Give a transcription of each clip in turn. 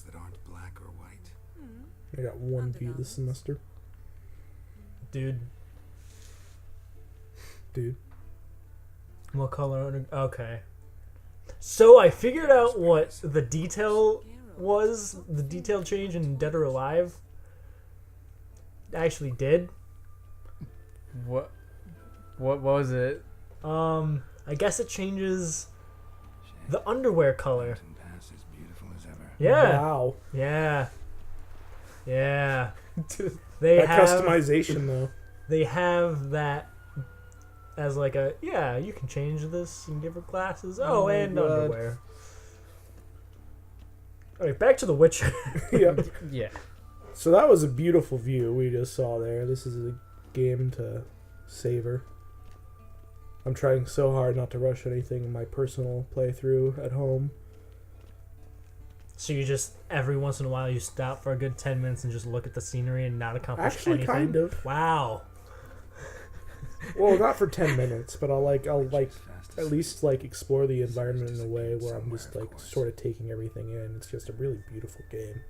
shadows that aren't black or white. I got one view this semester. Dude. What color? Okay. So I figured out what the detail was. The detail change in Dead or Alive. I actually did. What was it? I guess it changes the underwear color. Pass as beautiful as ever. Yeah. Wow. Yeah. Yeah. That customization, though. They have that as like a, yeah, you can change this and give her glasses. Oh, and God. underwear. Alright, back to The Witcher. Yep. Yeah. So that was a beautiful view we just saw there. This is a game to savor. I'm trying so hard not to rush anything in my personal playthrough at home. So you just, every once in a while, you stop for a good 10 minutes and just look at the scenery and not accomplish Actually, anything? kind of. Wow. Well, not for 10 minutes, but I'll at least explore the environment in a way where I'm just sort of taking everything in. It's just a really beautiful game.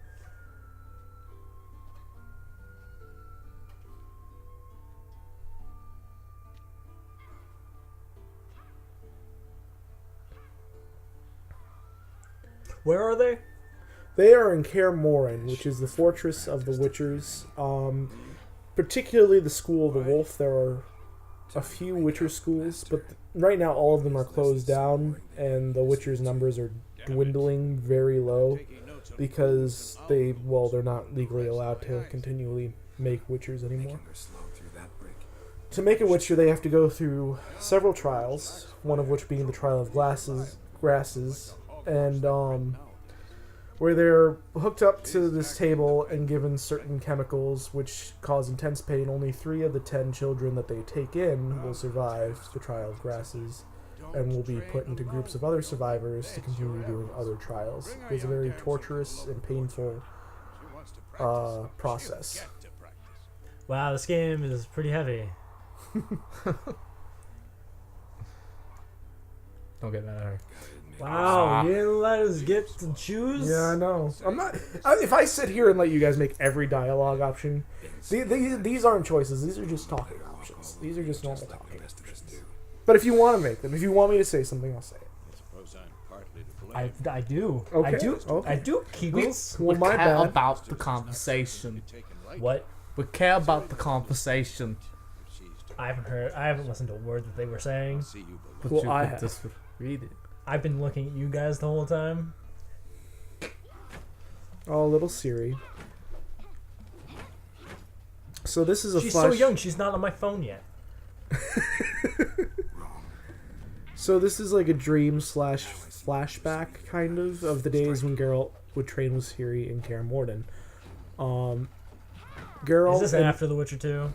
Where are they? They are in Kaer Morhen, which is the fortress of the Witchers. Particularly the School of the Wolf. There are a few Witcher schools, but right now all of them are closed down, and the Witchers' numbers are dwindling very low because they're not legally allowed to continually make Witchers anymore. To make a Witcher, they have to go through several trials, one of which being the trial of grasses, and where they're hooked up to this table and given certain chemicals which cause intense pain. Only 3 of the 10 children that they take in will survive the trial of grasses and will be put into groups of other survivors to continue doing other trials. It's a very torturous and painful process. Wow, this game is pretty heavy. Don't get mad at her. Wow, you didn't let us get to choose? Yeah, I know. I'm not. If I sit here and let you guys make every dialogue option, these aren't choices. These are just talking options. These are just normal talking. But if you want to make them, if you want me to say something, I'll say it. I do. Okay. I do. Okay. I do, Kegels. Well, We my care bad. about the conversation. What? We care about the conversation. I haven't listened to a word that they were saying. But Well, you I could have. just read it. I've been looking at you guys the whole time. Oh, little Siri. So this is a She's flash. so young, she's not on my phone yet. So this is like a dream / flashback kind of the days when Geralt would train with Ciri in Kaer Morhen. Geralt. Is this after The Witcher 2?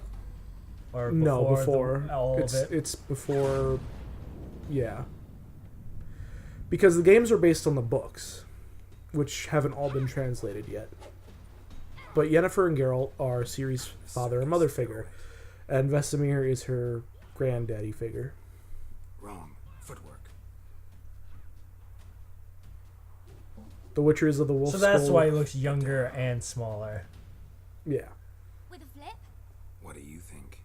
Or before? No, before. All of it? It's before. Yeah. Because the games are based on the books, which haven't all been translated yet. But Yennefer and Geralt are Ciri's father and mother figure, and Vesemir is her granddaddy figure. Wrong. Footwork. The Witchers of the Wolf So that's Skull- why he looks younger and smaller. Yeah. With a flip? What do you think?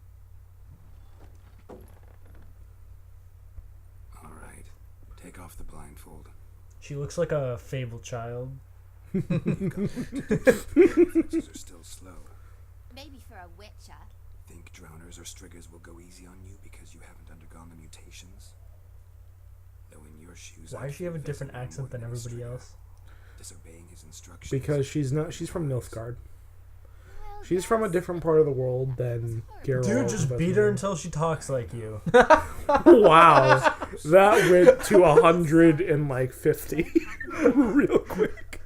All right. Take off the blindfold. She looks like a fabled child. Reflexes are still slow. Maybe for a witcher. Think drowners or striggers will go easy on you because you haven't undergone the mutations? Though in your shoes, Why does she have a different accent than everybody else? Disobeying his instructions. Because she's from Nilfgaard. She's from a different part of the world than Geralt. Dude, just and beat her Vesemir. until she talks like you. Wow, that went to 150 real quick.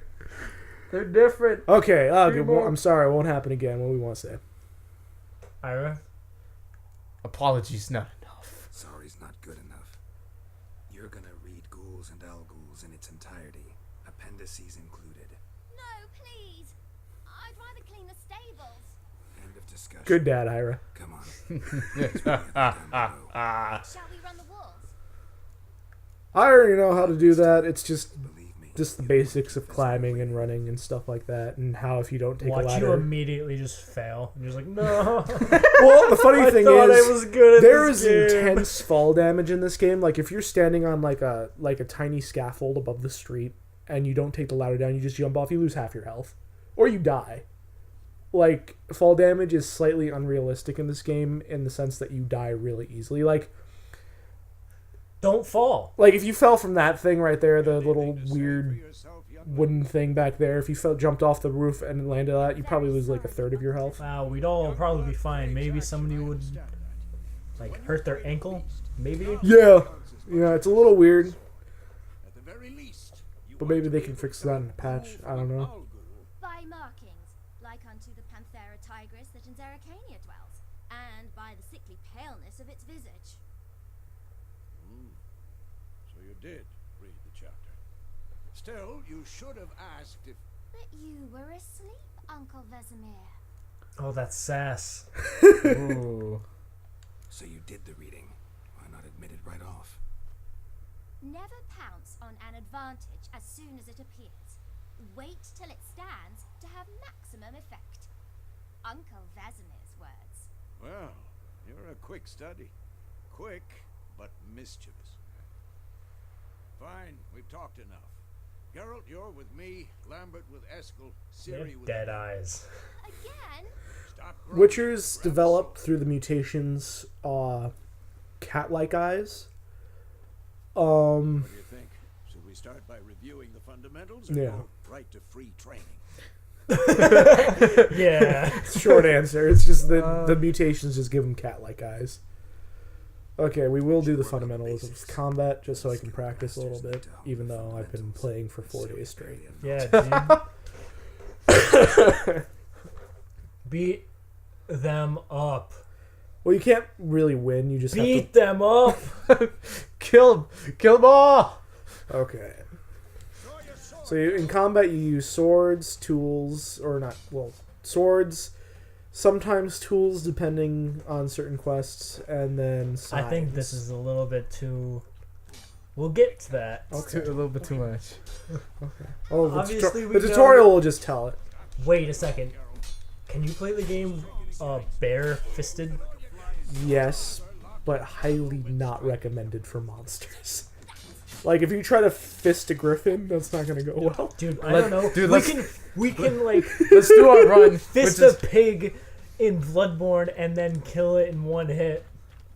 They're different. Okay, good. more. I'm sorry, it won't happen again. What do we want to say? Ira? Apologies not enough. Sorry's not good enough. You're gonna read Ghouls and Ghouls in its entirety, appendices included. No, please. I'd rather clean the stables. End of discussion. Good dad, Ira. Come on. Shall we run the walls? I already know how to do that. It's just Believe me, just the basics of climbing and running and stuff like that, and how if you don't take a Watch you ladder. immediately just fail. You're just like, no. Well, the funny thing thought is, I was good at there this is game. intense fall damage in this game. Like if you're standing on like a tiny scaffold above the street and you don't take the ladder down, you just jump off, you lose half your health, or you die. Like fall damage is slightly unrealistic in this game in the sense that you die really easily. Like Don't fall. if you fell from that thing right there, the little weird wooden thing back there, if you jumped off the roof and landed on that, you probably lose like a third of your health. Wow, we'd all probably be fine. Maybe somebody would like hurt their ankle. Maybe. Yeah, it's a little weird, At the very least, you but maybe they can fix that in a patch. I don't know. By markings, like unto the Panthera tigris that in Zeracania dwells, and by the sickly paleness of its visage. So you did read the chapter. Still, you should have asked if... But you were asleep, Uncle Vesemir. Oh, that's sass. Ooh. So you did the reading. Why not admit it right off? Never pounce on an advantage as soon as it appears. Wait till it stands to have maximum effect. Uncle Vesemir's words. Well, you're a quick study. Quick, but mischievous. Fine, we've talked enough. Geralt, you're with me. Lambert with Eskel. They have Ciri with... dead eyes. Again? Stop grumbling, Witchers Grab develop sword. through the mutations cat-like eyes. What do you think? Should we start by reviewing the fundamentals or Yeah. go right to free training? Yeah. Short answer. It's just the mutations just give them cat-like eyes. Okay, we will do the fundamentals of combat just so I can practice a little bit, even though I've been playing for 4 days straight. Yeah, dude. Beat them up. Well, you can't really win. You just Beat them up. Kill them all. Okay. So in combat, you use swords, tools, or not. Well, swords. Sometimes tools, depending on certain quests, and then I think this is a little bit too. We'll get to that. It's a little bit too much. Oh, Obviously, we the know- tutorial will just tell it. Wait a second. Can you play the game bare-fisted? Yes, but highly not recommended for monsters. Like, if you try to fist a griffin, that's not going to go well. Dude, I don't know. Dude, we can like Let's do our run. fist which a pig in Bloodborne and then kill it in one hit,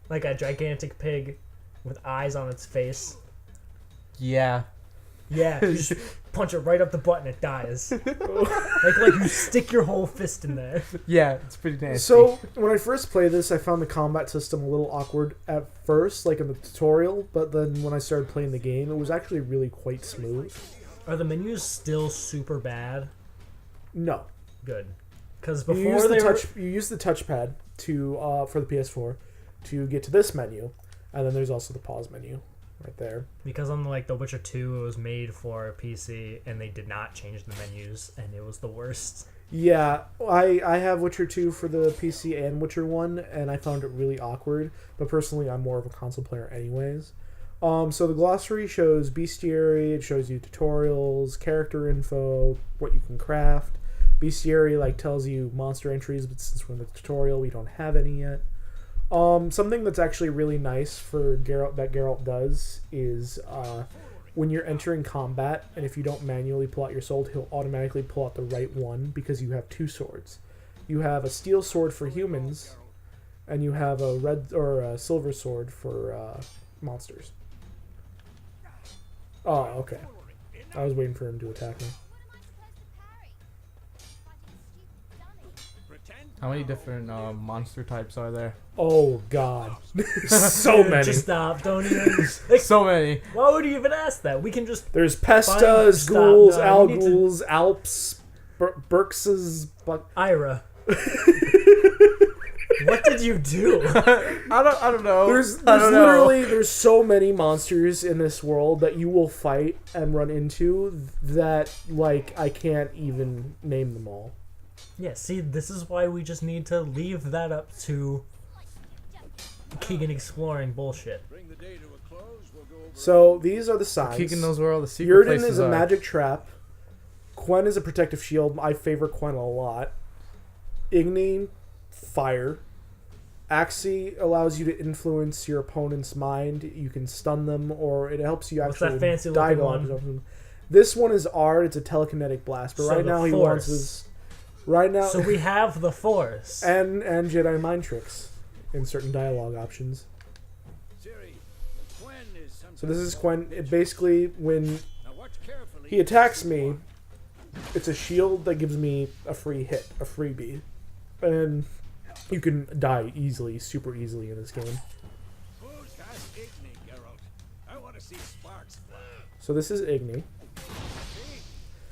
like a gigantic pig with eyes on its face. yeah. Yeah, you just punch it right up the butt and it dies. like you stick your whole fist in there. Yeah, it's pretty nasty. So, when I first played this, I found the combat system a little awkward at first, like in the tutorial, but then when I started playing the game, it was actually really quite smooth. Are the menus still super bad? No. Good, because You before use they were you use the touchpad to for the PS4 to get to this menu, and then there's also the pause menu right there. because on like The Witcher 2, it was made for PC and they did not change the menus and it was the worst. Yeah, I have Witcher 2 for the PC and Witcher 1, and I found it really awkward, but personally I'm more of a console player anyways. So the glossary shows bestiary, it shows you tutorials, character info, what you can craft. Bestiary like tells you monster entries, but since we're in the tutorial, we don't have any yet. Something that's actually really nice for Geralt does is when you're entering combat, and if you don't manually pull out your sword, he'll automatically pull out the right one because you have 2 swords. You have a steel sword for humans, and you have a red or a silver sword for monsters. Oh, okay. I was waiting for him to attack me. What am I supposed to parry? Fucking stupid dummy. Pretend How many different monster types are there? Oh God, so Dude, many. Just stop. Don't even. Like, So many. why would you even ask that? We can just. There's Fine, pestas, stop. ghouls, No, you need to- alguls, alps, Berkses, but Ira. What did you do? I don't know. there's I don't know. literally there's so many monsters in this world that you will fight and run into that like I can't even name them all. Yeah, see, this is why we just need to leave that up to Keegan exploring bullshit. bring the day to a close. We'll go over So these are the signs. Keegan knows where all the secret Yrden places is a are. magic trap. Quen is a protective shield. I favor Quen a lot. Igni, fire. Axie allows you to influence your opponent's mind. You can stun them, or it helps you What's actually that fancy die looking dodge. one? This one is Ard. It's a telekinetic blast, but So right the now he Force. wants his. Right now, So we have the Force. and Jedi mind tricks in certain dialogue options. Siri, Quen is some So this kind is of Quen. It basically, when Now watch carefully. he attacks me, it's a shield that gives me a free hit, a freebie, and you can die easily, super easily in this game. Who's got Igni, Geralt? I want to see sparks fly. So this is Igni, See?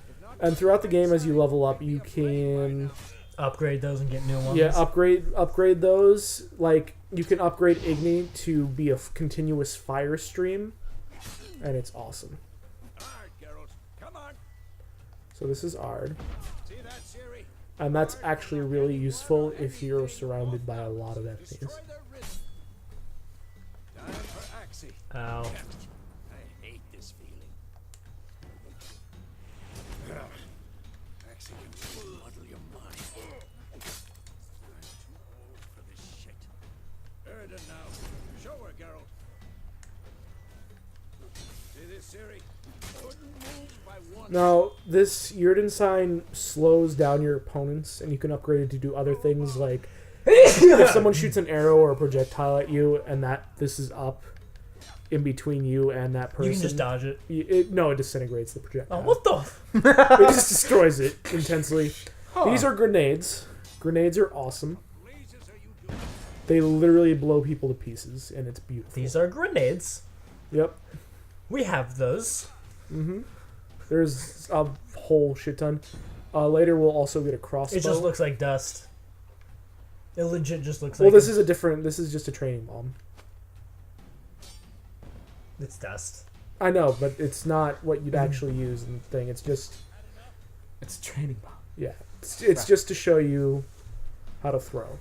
If not, and throughout the game, as you level up, you can Upgrade those and get new ones. upgrade those. Like you can upgrade Igni to be a continuous fire stream, and it's awesome. Alright, Geralt. Come on. So this is Ard. See that, Siri? And that's actually really useful if you're surrounded by a lot of enemies. Destroy their rhythm. Time for Axie. Ow. I hate this feeling. Axie can muddle your mind. I'm too old for this shit. Yrden now. Show her, Geralt. See this, Siri? Couldn't move by one. Now, this Yrden sign slows down your opponents, and you can upgrade it to do other things like if someone shoots an arrow or a projectile at you, and this is up in between you and that person. You can just dodge it. No, it disintegrates the projectile. Oh, what the? It just destroys it intensely. These are grenades. Grenades are awesome. Lasers are you doing? They literally blow people to pieces, and it's beautiful. These are grenades. Yep. We have those. There's a whole shit ton. Later, we'll also get a crossbow. It just looks like dust. It legit just looks Well, like. this is just a training bomb. It's dust. I know, but it's not what you'd actually use in the thing. It's just, It's a training bomb. yeah. It's just to show you how to throw.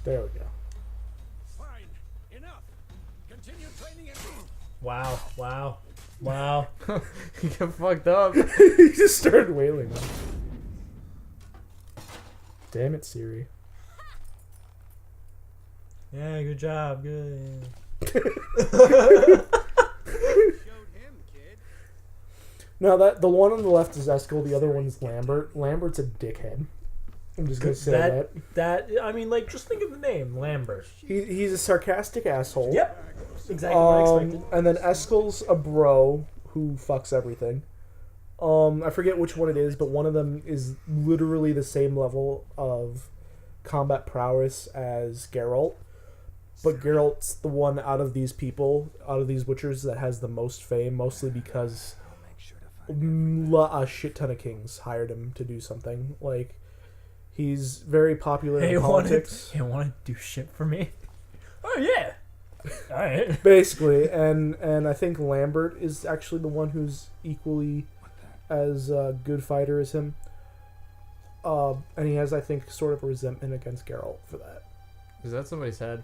There we go. Fine. Enough. Continue training it. Wow. Wow. Wow. You get fucked up. He just started wailing on it. Damn it, Siri. Yeah, good job. Good. Showed him, kid. Now the one on the left is Eskel, the other one's Lambert. Lambert's a dickhead. I'm just gonna say that. I mean, like, just think of the name, Lambert. He's a sarcastic asshole. Yep. Exactly what I expected. And then Eskel's a bro who fucks everything. I forget which one it is, but one of them is literally the same level of combat prowess as Geralt. But Geralt's the one out of these people, out of these Witchers, that has the most fame, mostly because I'll make sure to find a shit ton of kings hired him to do something. Like, he's very popular in politics. You want to do shit for me? Oh, yeah. All right. Basically, and I think Lambert is actually the one who's equally as a good fighter as him. And he has, I think, sort of a resentment against Geralt for that. Is that somebody's head?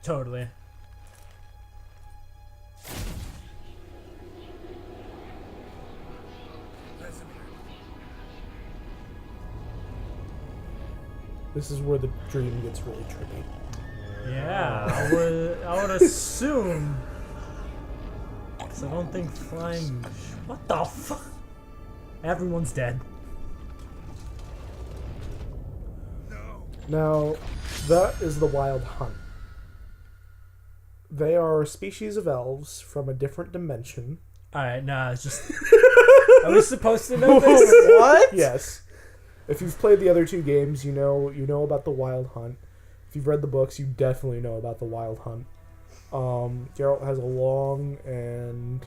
Totally. This is where the dream gets really tricky. Yeah, I would assume. 'Cause I don't think flying. What the fuck? Everyone's dead. Now, that is the Wild Hunt. They are a species of elves from a different dimension. Alright, nah, it's just. Are we supposed to know this? What? Yes. If you've played the other two games, you know about the Wild Hunt. If you've read the books, you definitely know about the Wild Hunt. Geralt has a long and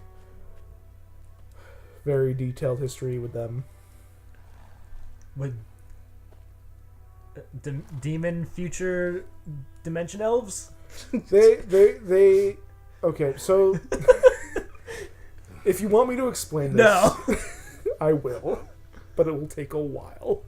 very detailed history with them. With demon future dimension elves? They okay, so if you want me to explain this, No. I will, but it will take a while.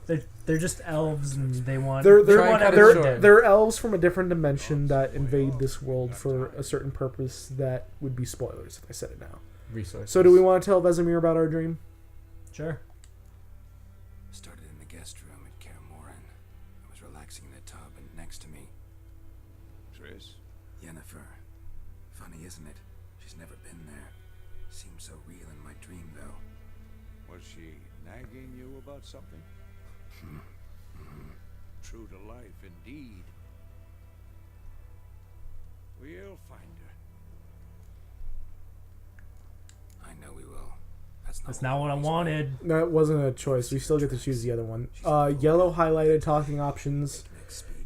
They're They're just elves, and they want. They're they they're want cut it everyone short. dead. they're elves from a different dimension that invade this world for a certain purpose that would be spoilers if I said it now. Resources. So do we want to tell Vesemir about our dream? Sure. Started in the guest room at Kaer Morhen. I was relaxing in the tub, and next to me, Triss? Yennefer. Funny, isn't it? She's never been there. Seemed so real in my dream, though. Was she nagging you about something? True to life, indeed. We'll find her. I know we will. That's not what I wanted. No, it wasn't a choice. We still get to choose the other one. Yellow highlighted talking options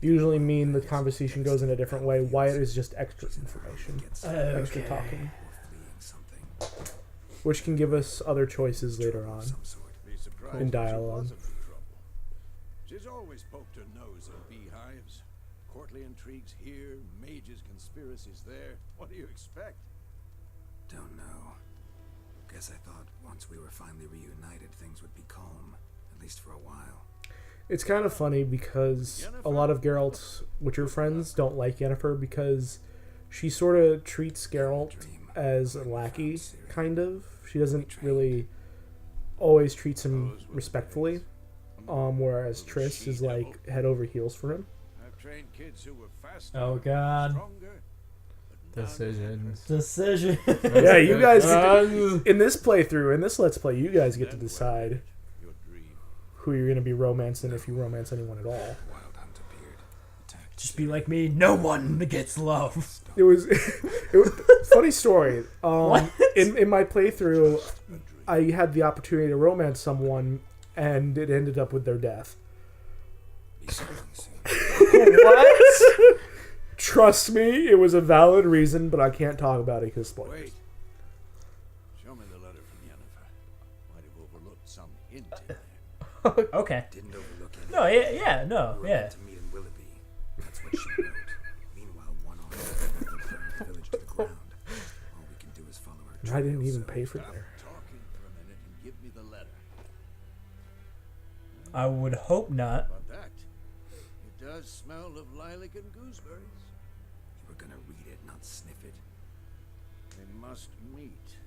usually mean the conversation goes in a different way. White is just extra information, extra talking, which can give us other choices later on. Be surprised In if she dialogue. wasn't in trouble. She's always poked her nose in beehives. Courtly intrigues here, mages' conspiracies there. What do you expect? Don't know. Guess I thought once we were finally reunited, things would be calm, at least for a while. It's kind of funny because a lot of Geralt's Witcher friends don't like Yennefer because she sort of treats Geralt as a lackey, kind of. She doesn't really always treats him respectfully, whereas Triss is like head over heels for him. I've trained kids who were faster, Oh God. stronger, but none Decisions. Decision. Yeah, you guys get to, in this playthrough, in this Let's Play, you guys get to decide your dream. who you're going to be romancing if you romance anyone at all. Wild Hunt appeared. Attacked. Just be like me. No one gets love. It was funny story. What? In my playthrough, I had the opportunity to romance someone, and it ended up with their death. Be something soon. What? Trust me, it was a valid reason, but I can't talk about it because spoilers. Wait. Show me the letter from Yennefer. Might have overlooked some hint in there. Okay. Didn't overlook it. No. Yeah. No. We were Yeah. meant to meet in Willoughby. That's what she wrote. Meanwhile, one army burned the village to the ground. All we can do is follow her And I didn't trail, even so- pay for Stop there. talking for a minute and give me the letter. I would hope not. About that, it does smell of lilac and gooseberries. You were gonna read it, not sniff it. They must meet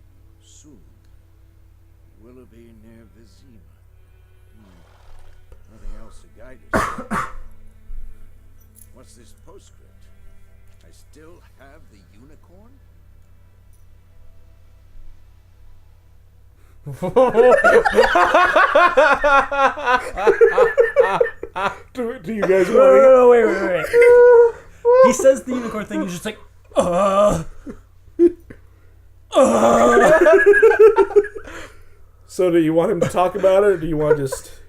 soon. Willoughby near Vizima. Nothing else to guide us. What's this postscript? I still have the unicorn? Do you guys want No, wait. He says the unicorn thing. He's just like, So do you want him to talk about it, or do you want just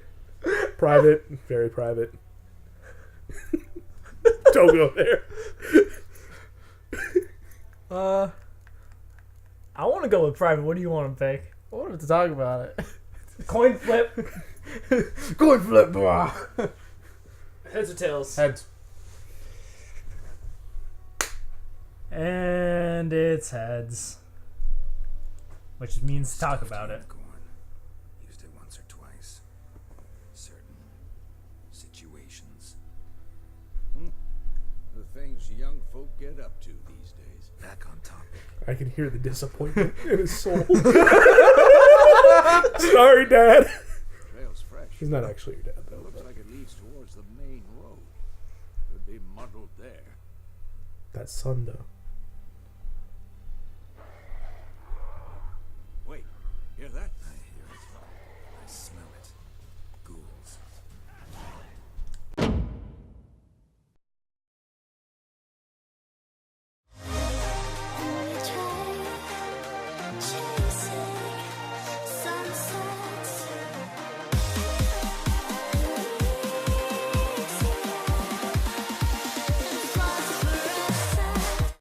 private, very private? Don't go there. I want to go with private. What do you want to pick? I wanted to talk about it. Coin flip. Coin flip, bro. Heads or tails? Heads. And it's heads. Which means talk about it. Unicorn. Used it once or twice. Certain situations. The things young folk get up to these days. Back on topic. I can hear the disappointment in his soul. Sorry, Dad. Trail's fresh. He's not actually your dad, It though. looks But like it leads towards the main road. Could be muddled there. that sun, though. Wait, hear that?